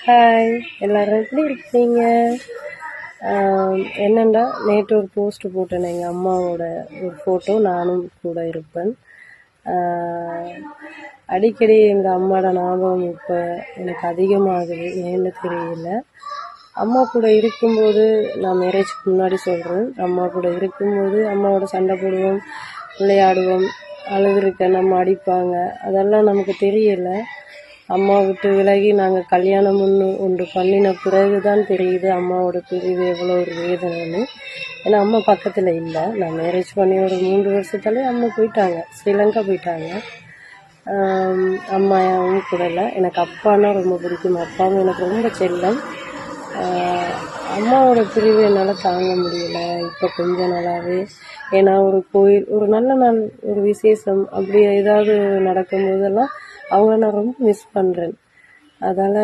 Hi, எல்லாரும் எப்படி இருக்கீங்க? என்னென்னா நேற்று ஒரு போஸ்ட்டு போட்டேன். எங்கள் அம்மாவோட ஒரு ஃபோட்டோ, நானும் கூட இருப்பேன். அடிக்கடி எங்கள் அம்மாவோட ஞாபகம் இப்போ எனக்கு அதிகமாகுது, ஏன்னு தெரியல. அம்மா கூட இருக்கும்போது, நான் மேரேஜ்க்கு முன்னாடி சொல்கிறேன், அம்மா கூட இருக்கும்போது அம்மாவோட சண்டை போடுவோம், விளையாடுவோம், அழுதுருக்கேன், நம்ம அடிப்பாங்க, அதெல்லாம் நமக்கு தெரியலை. அம்மா விட்டு விலகி நாங்கள் கல்யாணம் ஒன்று பண்ணின பிறகு தான் தெரியுது அம்மாவோட பிரிவு எவ்வளோ ஒரு வேதனைன்னு. ஏன்னா அம்மா பக்கத்தில் இல்லை. நான் மேரேஜ் பண்ணி ஒரு 3 வருஷத்துலேயே அம்மா போயிட்டாங்க, ஸ்ரீலங்கா போயிட்டாங்க. அம்மாவும் கூட இல்லை. எனக்கு அப்பான்னா ரொம்ப பிடிக்கும், அப்பாவும் எனக்கு ரொம்ப செல்லம். அம்மாவோட பிரிவு என்னால் தாங்க முடியலை இப்போ கொஞ்ச நாளாகவே. ஏன்னா ஒரு கோயில், ஒரு நல்ல நாள், ஒரு விசேஷம் அப்படி ஏதாவது நடக்கும்போதெல்லாம் அவங்கள நான் ரொம்ப மிஸ் பண்ணுறேன். அதால்